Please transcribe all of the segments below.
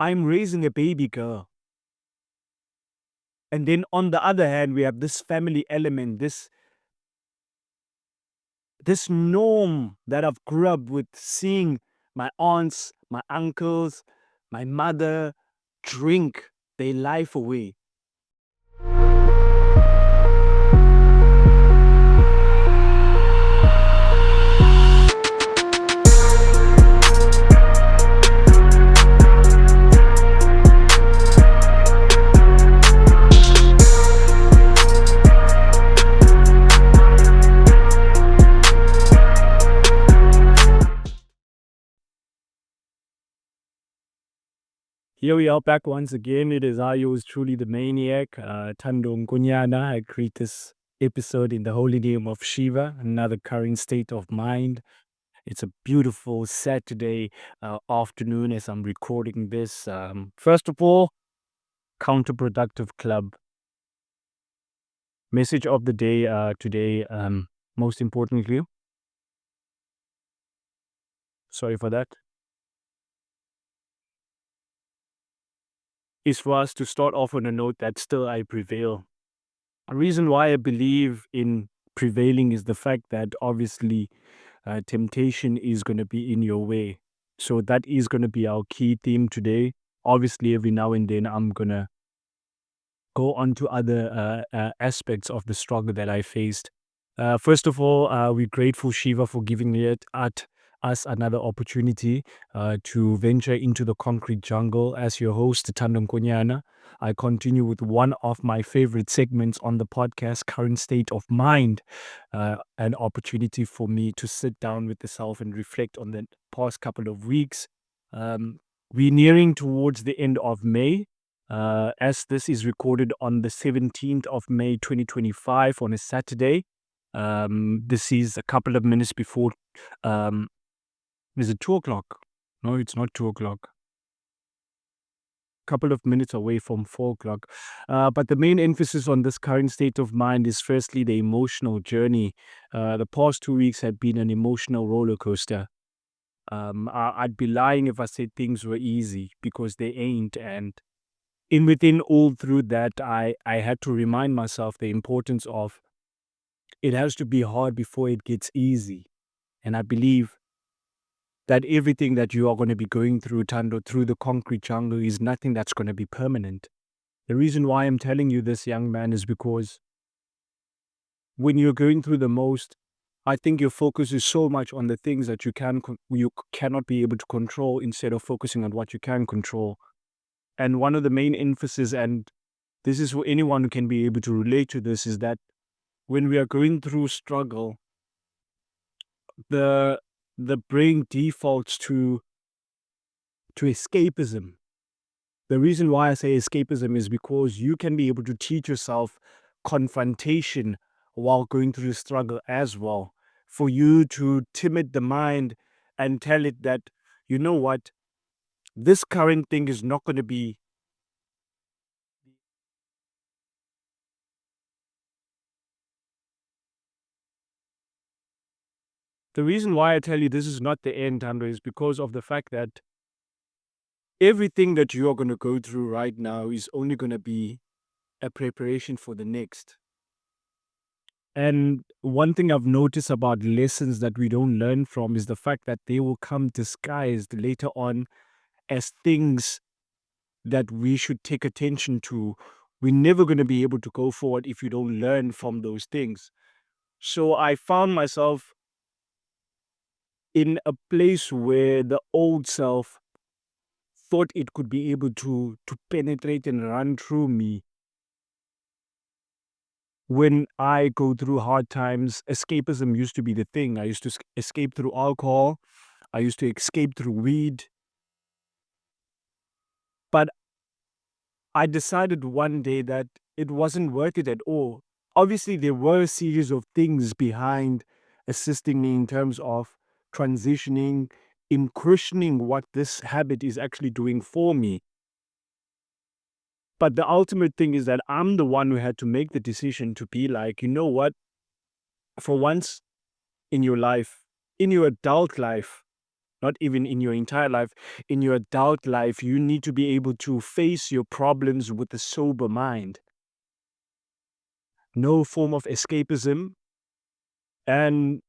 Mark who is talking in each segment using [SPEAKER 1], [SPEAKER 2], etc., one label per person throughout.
[SPEAKER 1] I'm raising a baby girl. And then on the other hand, we have this family element, this norm that I've grew up with, seeing my aunts, my uncles, my mother drink their life away. Here we are back once again. It is I who is truly the maniac, Thando Nkonyana. I create this episode in the holy name of Shiva, another current state of mind. It's a beautiful Saturday afternoon as I'm recording this. First of all, counterproductive club. Message of the day today, most importantly, sorry for that, is for us to start off on a note that still I prevail. A reason why I believe in prevailing is the fact that obviously temptation is going to be in your way. So that is going to be our key theme today. Obviously, every now and then I'm going to go on to other aspects of the struggle that I faced. First of all, we're grateful, Shiva, for giving us another opportunity to venture into the concrete jungle. As your host, Thando Nkonyana, I continue with one of my favorite segments on the podcast, Current State of Mind, an opportunity for me to sit down with the self and reflect on the past couple of weeks. We're nearing towards the end of May. As this is recorded on the 17th of May 2025 on a Saturday. This is a couple of minutes before, is it 2 o'clock? No, it's not 2 o'clock. Couple of minutes away from 4 o'clock. But the main emphasis on this current state of mind is firstly the emotional journey. The past 2 weeks have been an emotional roller coaster. I'd be lying if I said things were easy, because they ain't. And in within all through that, I had to remind myself the importance of it has to be hard before it gets easy. And I believe that everything that you are going to be going through, Thando, through the concrete jungle is nothing that's going to be permanent. The reason why I'm telling you this, young man, is because when you're going through the most, I think your focus is so much on the things that you cannot be able to control, instead of focusing on what you can control. And one of the main emphasis, and this is for anyone who can be able to relate to this, is that when we are going through struggle, the brain defaults to escapism. The reason why I say escapism is because you can be able to teach yourself confrontation while going through the struggle as well. For you to timid the mind and tell it that, you know what, this current thing is not going to be. The reason why I tell you this is not the end, Thando, is because of the fact that everything that you are going to go through right now is only going to be a preparation for the next. And one thing I've noticed about lessons that we don't learn from is the fact that they will come disguised later on as things that we should take attention to. We're never going to be able to go forward if you don't learn from those things. So I found myself in a place where the old self thought it could be able to penetrate and run through me. When I go through hard times, escapism used to be the thing. I used to escape through alcohol. I used to escape through weed. But I decided one day that it wasn't worth it at all. Obviously, there were a series of things behind assisting me in terms of transitioning, in questioning what this habit is actually doing for me. But the ultimate thing is that I'm the one who had to make the decision to be like, you know what, for once in your life, in your adult life, not even in your entire life, in your adult life, you need to be able to face your problems with a sober mind. No form of escapism. And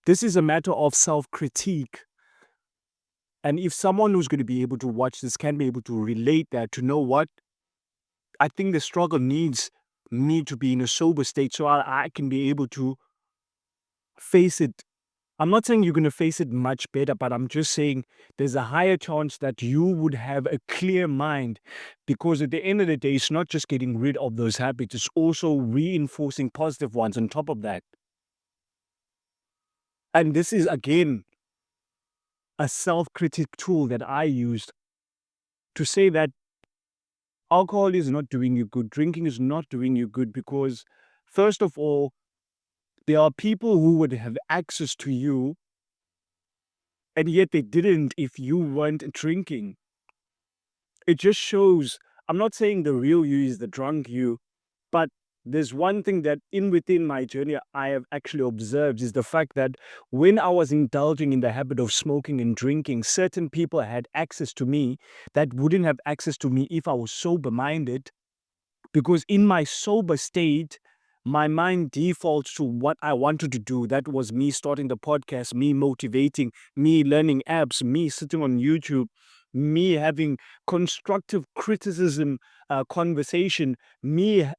[SPEAKER 1] this is a matter of self-critique. And if someone who's going to be able to watch this can be able to relate that, to know what, I think the struggle needs me to be in a sober state so I can be able to face it. I'm not saying you're going to face it much better, but I'm just saying there's a higher chance that you would have a clear mind, because at the end of the day, it's not just getting rid of those habits, it's also reinforcing positive ones on top of that. And this is, again, a self-critic tool that I used to say that alcohol is not doing you good, drinking is not doing you good, because, first of all, there are people who would have access to you, and yet they didn't if you weren't drinking. It just shows, I'm not saying the real you is the drunk you, but there's one thing that within my journey I have actually observed is the fact that when I was indulging in the habit of smoking and drinking, certain people had access to me that wouldn't have access to me if I was sober-minded. Because in my sober state, my mind defaults to what I wanted to do. That was me starting the podcast, me motivating, me learning apps, me sitting on YouTube, me having constructive criticism conversation, me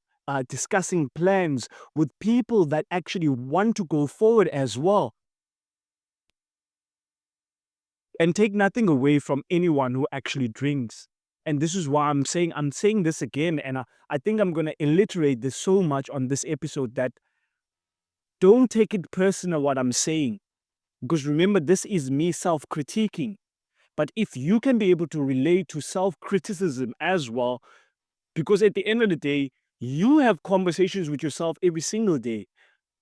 [SPEAKER 1] discussing plans with people that actually want to go forward as well. And take nothing away from anyone who actually drinks. And this is why I'm saying this again, and I think I'm going to alliterate this so much on this episode that don't take it personal what I'm saying. Because remember, this is me self-critiquing. But if you can be able to relate to self-criticism as well, because at the end of the day, you have conversations with yourself every single day.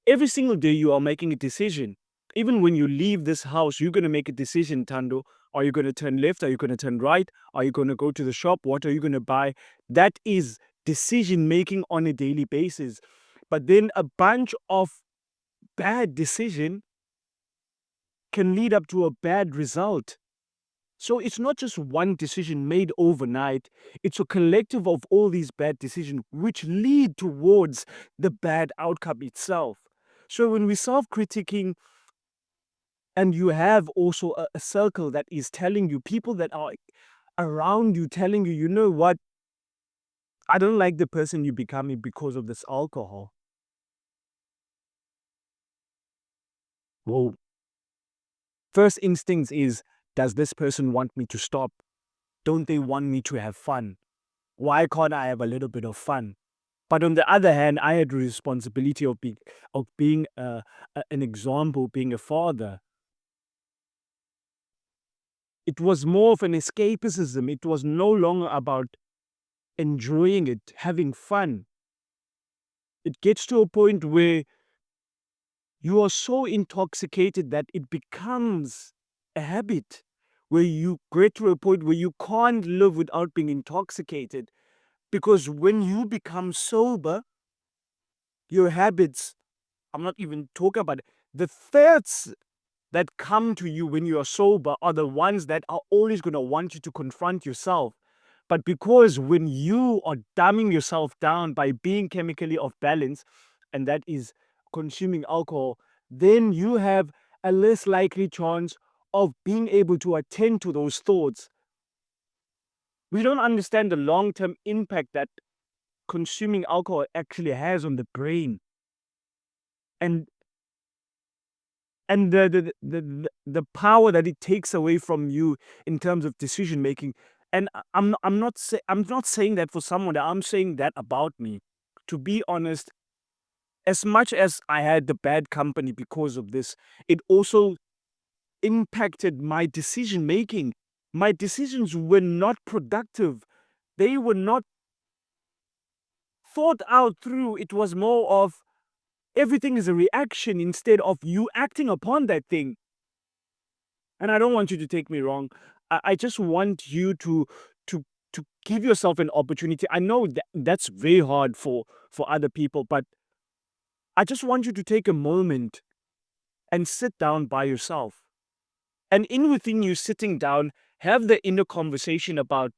[SPEAKER 1] Every single day you are making a decision. Even when you leave this house, you're going to make a decision, Thando. Are you going to turn left? Are you going to turn right? Are you going to go to the shop? What are you going to buy? That is decision making on a daily basis. But then a bunch of bad decision can lead up to a bad result. So it's not just one decision made overnight. It's a collective of all these bad decisions which lead towards the bad outcome itself. So when we're self-critiquing, and you have also a circle that is telling you, people that are around you telling you, you know what, I don't like the person you're becoming because of this alcohol. Well, first instincts is, does this person want me to stop? Don't they want me to have fun? Why can't I have a little bit of fun? But on the other hand, I had the responsibility of being an example, being a father. It was more of an escapism. It was no longer about enjoying it, having fun. It gets to a point where you are so intoxicated that it becomes a habit, where you get to a point where you can't live without being intoxicated. Because when you become sober, your habits, I'm not even talking about it, the thoughts that come to you when you are sober are the ones that are always going to want you to confront yourself. But because when you are dumbing yourself down by being chemically off balance, and that is consuming alcohol, then you have a less likely chance of being able to attend to those thoughts. We don't understand the long-term impact that consuming alcohol actually has on the brain. And the power that it takes away from you in terms of decision making. And I'm not saying that for someone. I'm saying that about me. To be honest, as much as I had the bad company because of this, it also impacted my decision making. My decisions were not productive. They were not thought out through. It was more of everything is a reaction instead of you acting upon that thing. And I don't want you to take me wrong. I just want you to to give yourself an opportunity. I know that that's very hard for other people, but I just want you to take a moment and sit down by yourself And in within you sitting down, have the inner conversation about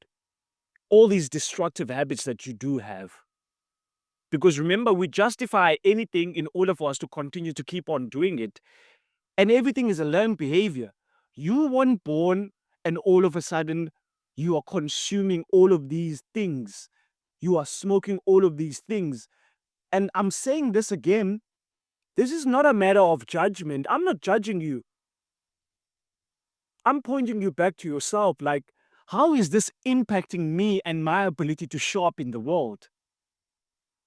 [SPEAKER 1] all these destructive habits that you do have. Because remember, we justify anything in order for us to continue to keep on doing it. And everything is a learned behavior. You weren't born and all of a sudden you are consuming all of these things. You are smoking all of these things. And I'm saying this again. This is not a matter of judgment. I'm not judging you. I'm pointing you back to yourself. Like, how is this impacting me and my ability to show up in the world?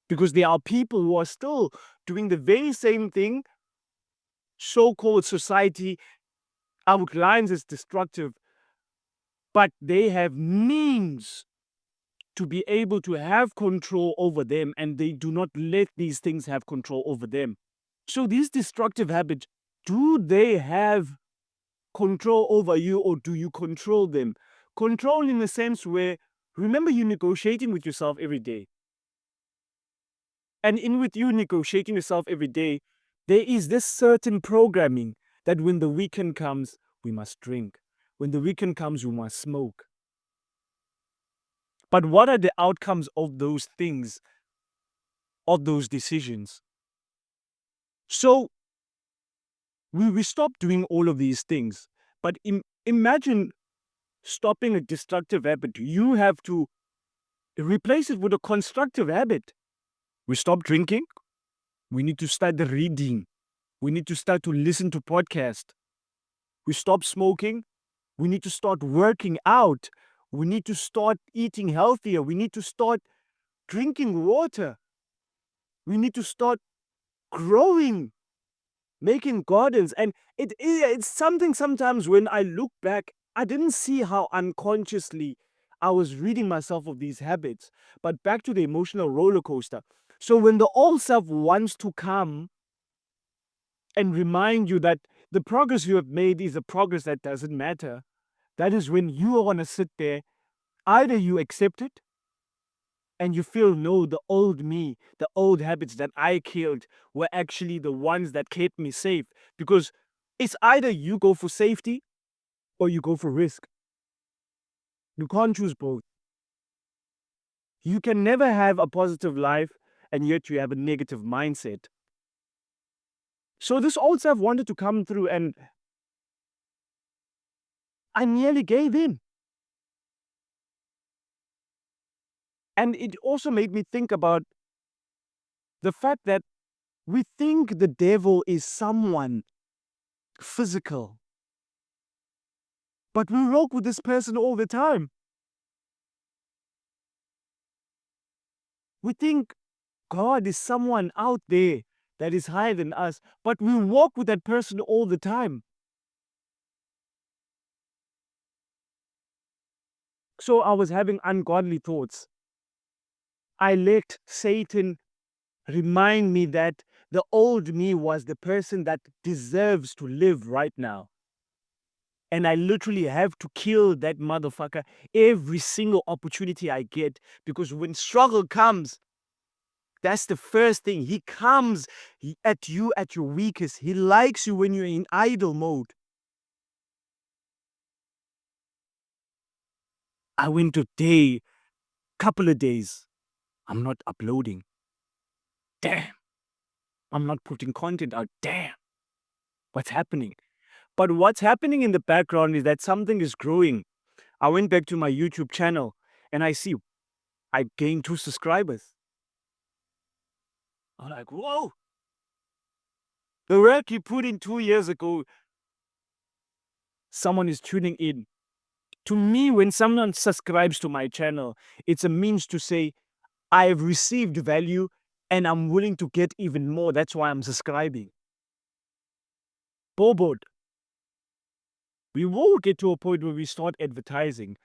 [SPEAKER 1] Because there are people who are still doing the very same thing so-called society outlines as destructive, but they have means to be able to have control over them, and they do not let these things have control over them. So these destructive habits, do they have control over you, or do you control them? Control in the sense where, remember, you're negotiating with yourself every day. And in with you negotiating yourself every day, there is this certain programming that when the weekend comes, we must drink. When the weekend comes, we must smoke. But what are the outcomes of those things, of those decisions? So we stop doing all of these things. But imagine stopping a destructive habit. You have to replace it with a constructive habit. We stop drinking. We need to start reading. We need to start to listen to podcasts. We stop smoking. We need to start working out. We need to start eating healthier. We need to start drinking water. We need to start growing, making gardens. And it's something sometimes when I look back, I didn't see how unconsciously I was ridding myself of these habits. But back to the emotional roller coaster. So when the old self wants to come and remind you that the progress you have made is a progress that doesn't matter, that is when you want to sit there. Either you accept it and you feel, no, the old me, the old habits that I killed were actually the ones that kept me safe. Because it's either you go for safety or you go for risk. You can't choose both. You can never have a positive life and yet you have a negative mindset. So this old self wanted to come through and I nearly gave in. And it also made me think about the fact that we think the devil is someone physical, but we work with this person all the time. We think God is someone out there that is higher than us, but we walk with that person all the time. So I was having ungodly thoughts. I let Satan remind me that the old me was the person that deserves to live right now. And I literally have to kill that motherfucker every single opportunity I get, because when struggle comes, that's the first thing. He comes at you at your weakest. He likes you when you're in idle mode. I went to couple of days. I'm not uploading. Damn. I'm not putting content out. Damn. What's happening? But what's happening in the background is that something is growing. I went back to my YouTube channel and I see I gained 2 subscribers. I'm like, whoa. The work you put in 2 years ago, someone is tuning in. To me, when someone subscribes to my channel, it's a means to say, I've received value and I'm willing to get even more. That's why I'm subscribing. Board. We will get to a point where we start advertising.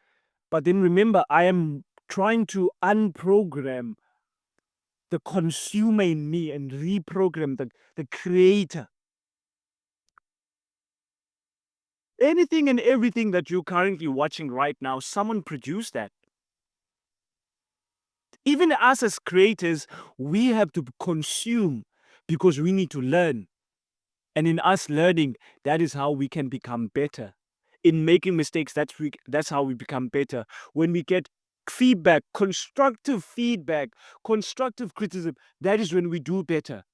[SPEAKER 1] But then remember, I am trying to unprogram the consumer in me and reprogram the creator. Anything and everything that you're currently watching right now, someone produced that. Even us as creators, we have to consume because we need to learn. And in us learning, that is how we can become better. in making mistakes, that's how we become better. When we get feedback, constructive criticism, that is when we do better.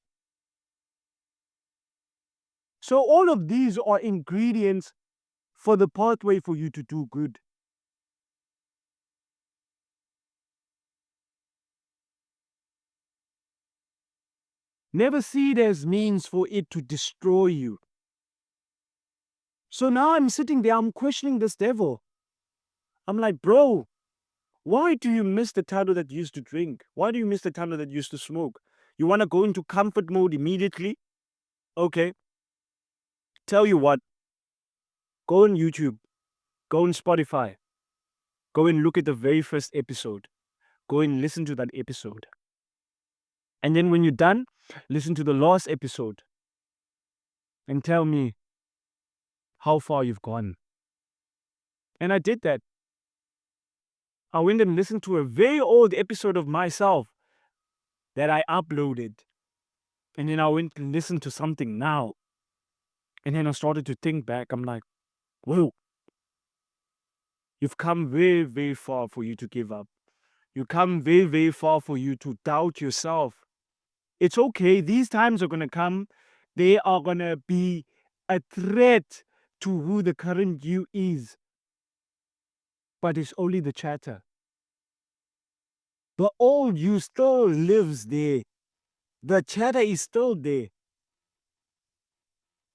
[SPEAKER 1] So all of these are ingredients for the pathway for you to do good. Never see it as means for it to destroy you. So now I'm sitting there, I'm questioning this devil. I'm like, bro, why do you miss the Thando that used to drink? Why do you miss the Thando that used to smoke? You want to go into comfort mode immediately? Okay. Tell you what, go on YouTube, go on Spotify, go and look at the very first episode. Go and listen to that episode. And then when you're done, listen to the last episode and tell me how far you've gone. And I did that. I went and listened to a very old episode of myself that I uploaded. And then I went and listened to something now. And then I started to think back. I'm like, whoa, you've come very, very far for you to give up. You come very, very far for you to doubt yourself. It's okay. These times are going to come. They are going to be a threat to who the current you is. But it's only the chatter. The old you still lives there. The chatter is still there.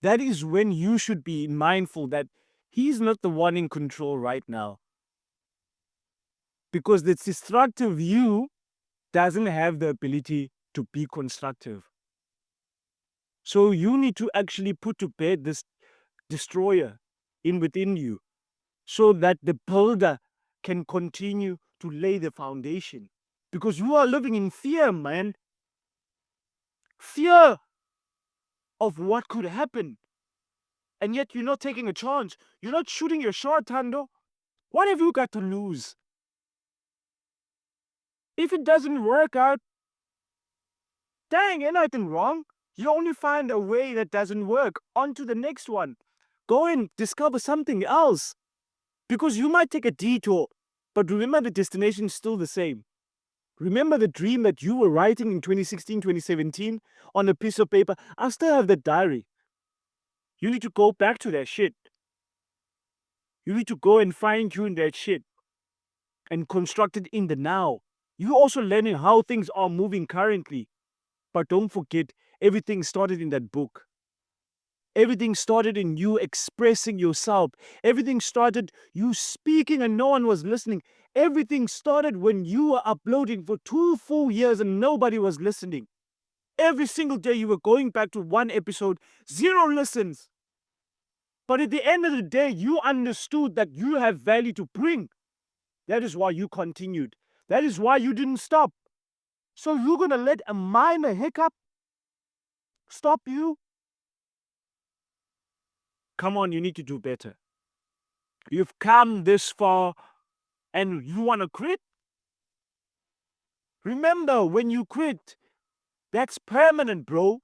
[SPEAKER 1] That is when you should be mindful that he's not the one in control right now. Because the destructive you doesn't have the ability to be constructive. So you need to actually put to bed this destroyer within you so that the builder can continue to lay the foundation. Because you are living in fear, man. Fear of what could happen. And yet you're not taking a chance. You're not shooting your shot, Thando. What have you got to lose? If it doesn't work out, dang, ain't nothing wrong. You only find a way that doesn't work. On to the next one. Go and discover something else. Because you might take a detour, but remember the destination is still the same. Remember the dream that you were writing in 2016, 2017 on a piece of paper? I still have that diary. You need to go back to that shit. You need to go and fine-tune that shit and construct it in the now. You're also learning how things are moving currently. But don't forget, everything started in that book. Everything started in you expressing yourself. Everything started you speaking and no one was listening. Everything started when you were uploading for 2 full years and nobody was listening. Every single day you were going back to one episode, 0 listens. But at the end of the day, you understood that you have value to bring. That is why you continued. That is why you didn't stop. So you're going to let a minor hiccup stop you? Come on, you need to do better. You've come this far and you want to quit? Remember, when you quit, that's permanent, bro.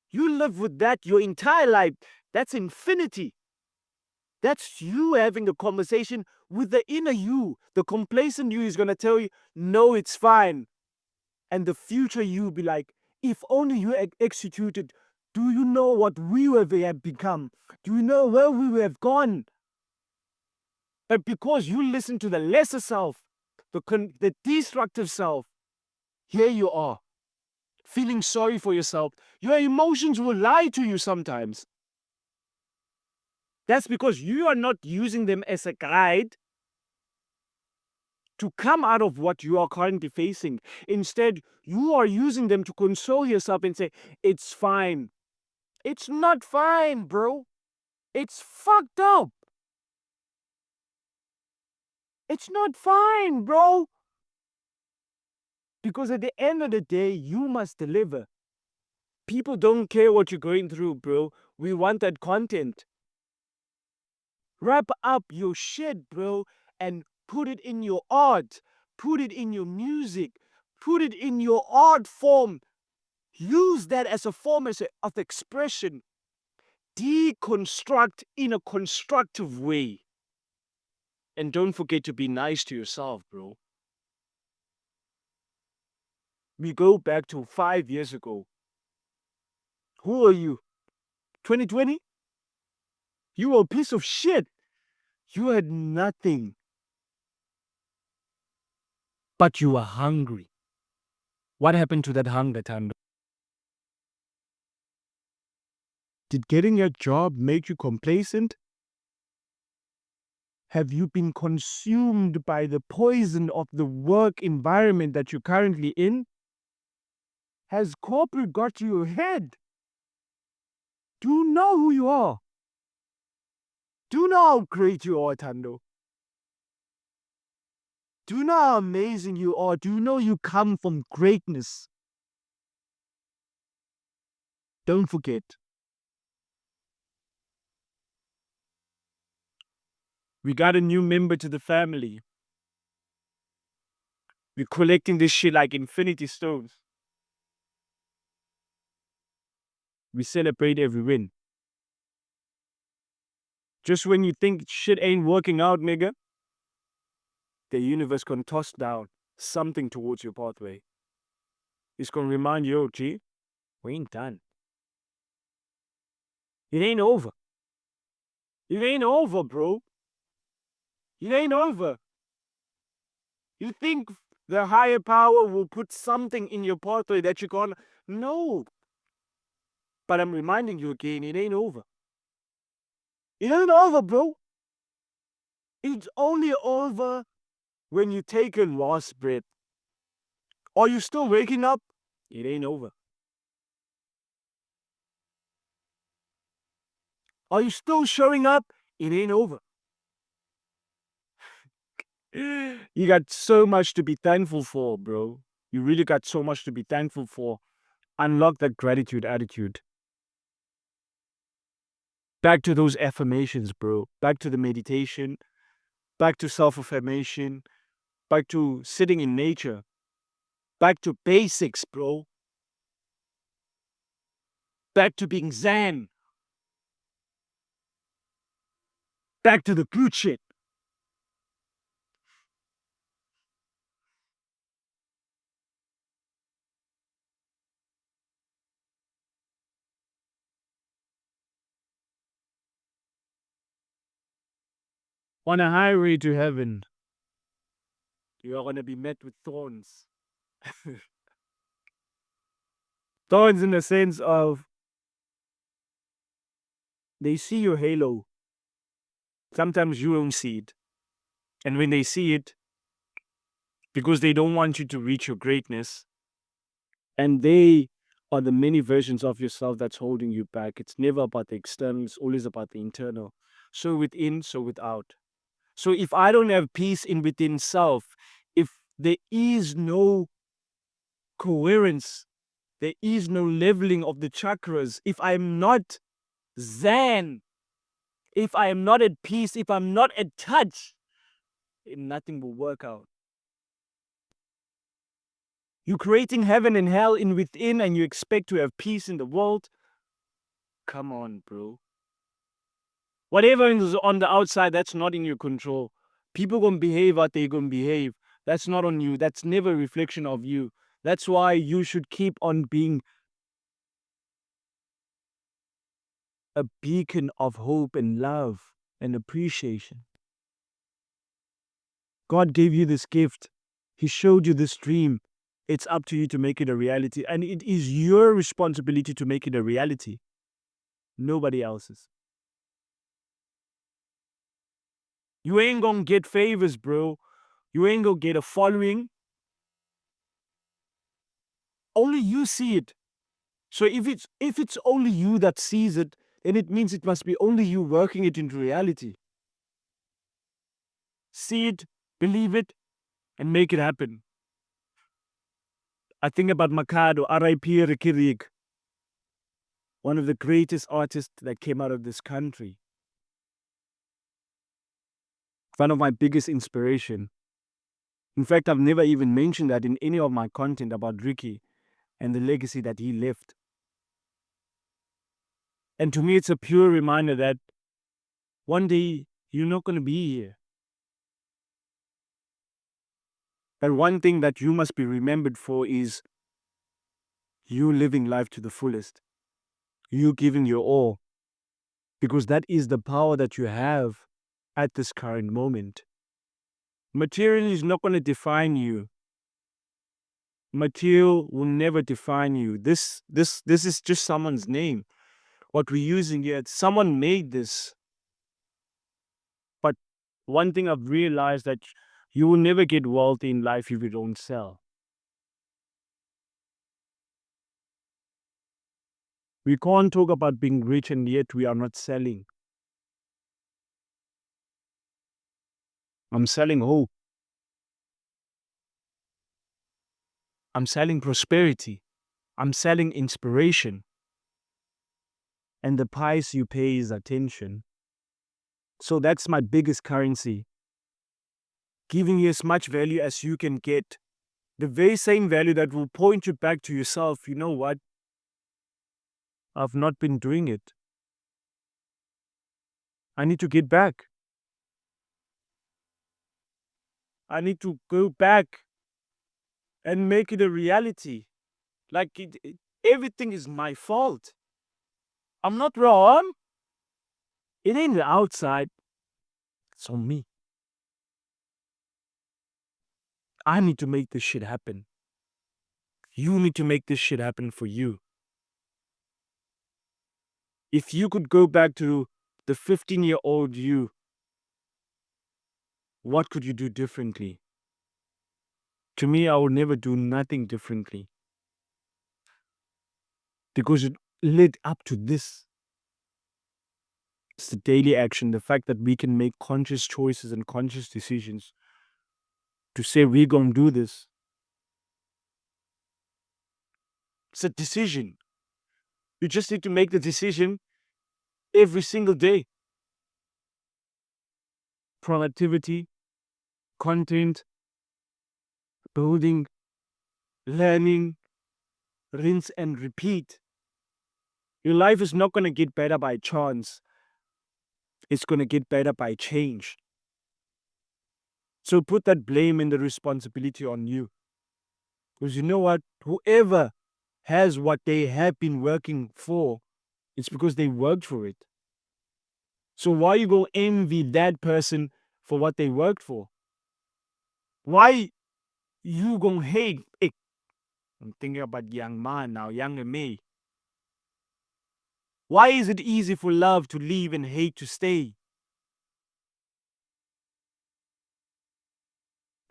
[SPEAKER 1] You live with that your entire life. That's infinity. That's you having a conversation with the inner you. The complacent you is going to tell you, no, it's fine. And the future you be like, if only you executed, do you know what we have become? Do you know where we have gone? But because you listen to the lesser self, the destructive self, here you are, feeling sorry for yourself. Your emotions will lie to you sometimes. That's because you are not using them as a guide to come out of what you are currently facing. Instead, you are using them to console yourself and say, it's fine. It's not fine, bro. It's fucked up. It's not fine, bro. Because at the end of the day, you must deliver. People don't care what you're going through, bro. We want that content. Wrap up your shit, bro, and put it in your art. Put it in your music. Put it in your art form. Use that as a form of expression. deconstruct in a constructive way. And don't forget to be nice to yourself, bro. We go back to 5 years ago. Who are you? 2020? You were a piece of shit. You had nothing. But you were hungry. What happened to that hunger, Thando? Did getting a job make you complacent? Have you been consumed by the poison of the work environment that you're currently in? Has corporate got to your head? Do you know who you are? Do you know how great you are, Thando? Do you know how amazing you are? Do you know you come from greatness? Don't forget. We got a new member to the family. We're collecting this shit like infinity stones. We celebrate every win. Just when you think shit ain't working out, nigga, the universe can toss down something towards your pathway. It's gonna remind you, oh, G, we ain't done. It ain't over. It ain't over, bro. It ain't over. You think the higher power will put something in your pathway that you're gonna... No. But I'm reminding you again, it ain't over. It ain't over, bro. It's only over when you take a last breath. Are you still waking up? It ain't over. Are you still showing up? It ain't over. You got so much to be thankful for, bro. You really got so much to be thankful for. Unlock that gratitude attitude. Back to those affirmations, bro. Back to the meditation. Back to self-affirmation. Back to sitting in nature. Back to basics, bro. Back to being zen. Back to the good shit. On a highway to heaven, you are going to be met with thorns. Thorns in the sense of they see your halo. Sometimes you don't see it. And when they see it, because they don't want you to reach your greatness, and they are the many versions of yourself that's holding you back. It's never about the external, it's always about the internal. So within, so without. So if I don't have peace in within self, if there is no coherence, there is no leveling of the chakras, if I'm not zen, if I am not at peace, if I'm not at touch, nothing will work out. You're creating heaven and hell in within and you expect to have peace in the world? Come on, bro. Whatever is on the outside, that's not in your control. People gonna behave how they gonna behave. That's not on you. That's never a reflection of you. That's why you should keep on being a beacon of hope and love and appreciation. God gave you this gift. He showed you this dream. It's up to you to make it a reality. And it is your responsibility to make it a reality. Nobody else's. You ain't gonna get favors, bro. You ain't gonna get a following. Only you see it. So if it's only you that sees it, then it means it must be only you working it into reality. See it, believe it, and make it happen. I think about Makado, R.I.P. Rikirik, one of the greatest artists that came out of this country. One of my biggest inspiration. In fact, I've never even mentioned that in any of my content about Ricky and the legacy that he left. And to me, it's a pure reminder that one day you're not going to be here. And one thing that you must be remembered for is you living life to the fullest, you giving your all, because that is the power that you have at this current moment. Material is not going to define you. Material will never define you. This is just someone's name. What we're using here, someone made this. But one thing I've realized that you will never get wealthy in life if you don't sell. We can't talk about being rich and yet we are not selling. I'm selling hope. I'm selling prosperity. I'm selling inspiration. And the price you pay is attention. So that's my biggest currency. Giving you as much value as you can get. The very same value that will point you back to yourself. You know what? I've not been doing it. I need to get back. I need to go back and make it a reality. Like everything is my fault. I'm not wrong. It ain't the outside. It's on me. I need to make this shit happen. You need to make this shit happen for you. If you could go back to the 15-year-old you, what could you do differently? To me, I would never do nothing differently. Because it led up to this. It's the daily action, the fact that we can make conscious choices and conscious decisions to say we're going to do this. It's a decision. You just need to make the decision every single day. Productivity, content, building, learning, rinse and repeat. Your life is not going to get better by chance. It's going to get better by change. So put that blame and the responsibility on you. Because you know what? Whoever has what they have been working for, it's because they worked for it. So why you go envy that person for what they worked for? Why you gonna hate? I'm thinking about young man now, younger me. Why is it easy for love to leave and hate to stay?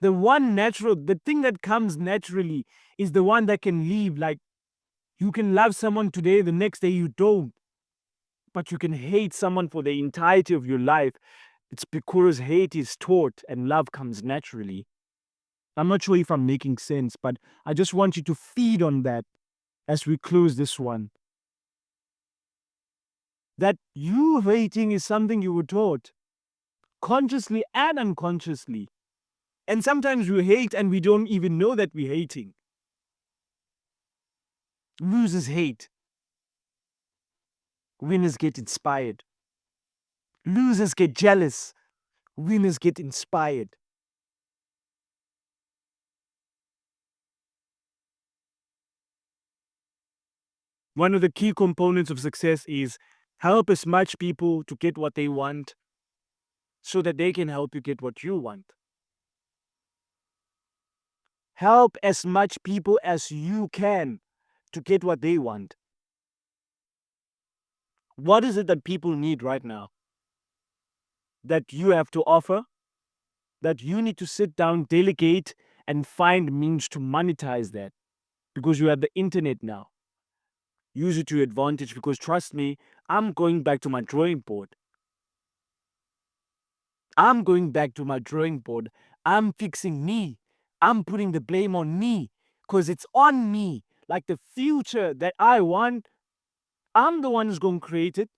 [SPEAKER 1] The thing that comes naturally is the one that can leave. Like, you can love someone today, the next day you don't. But you can hate someone for the entirety of your life. It's because hate is taught and love comes naturally. I'm not sure if I'm making sense, but I just want you to feed on that as we close this one. That you hating is something you were taught, consciously and unconsciously. And sometimes we hate and we don't even know that we're hating. Losers hate. Winners get inspired. Losers get jealous. Winners get inspired. One of the key components of success is help as much people to get what they want so that they can help you get what you want. Help as much people as you can to get what they want. What is it that people need right now that you have to offer, that you need to sit down, delegate, and find means to monetize that? Because you have the internet now. Use it to your advantage, because trust me, I'm going back to my drawing board. I'm going back to my drawing board. I'm fixing me. I'm putting the blame on me because it's on me. Like the future that I want, I'm the one who's going to create it.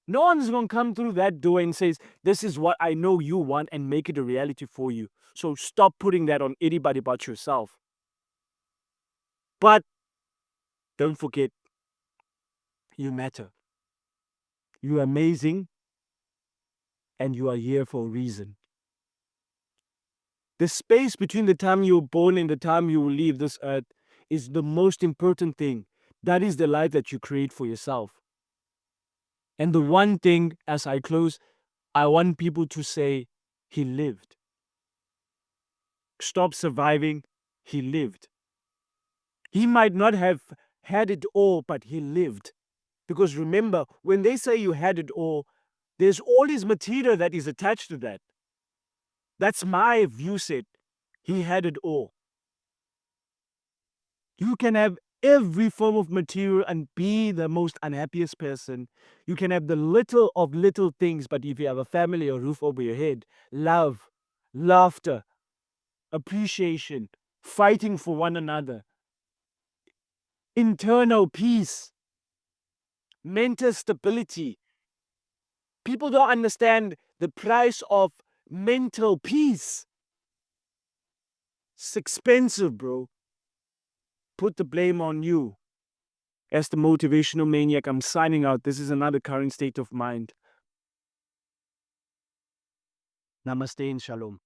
[SPEAKER 1] No one's going to come through that door and says, this is what I know you want, and make it a reality for you. So stop putting that on anybody but yourself. But don't forget, you matter. You're amazing, and you are here for a reason. The space between the time you were born and the time you will leave this earth is the most important thing. That is the life that you create for yourself. And the one thing, as I close, I want people to say, he lived. Stop surviving, he lived. He might not have had it all, but he lived. Because remember, when they say you had it all, there's all this material that is attached to that. That's my view set. He had it all. You can have every form of material and be the most unhappiest person. You can have the little of little things, but if you have a family, a roof over your head, love, laughter, appreciation, fighting for one another, internal peace, mental stability. People don't understand the price of mental peace. It's expensive, bro. Put the blame on you. As the motivational maniac, I'm signing out. This is another current state of mind. Namaste and shalom.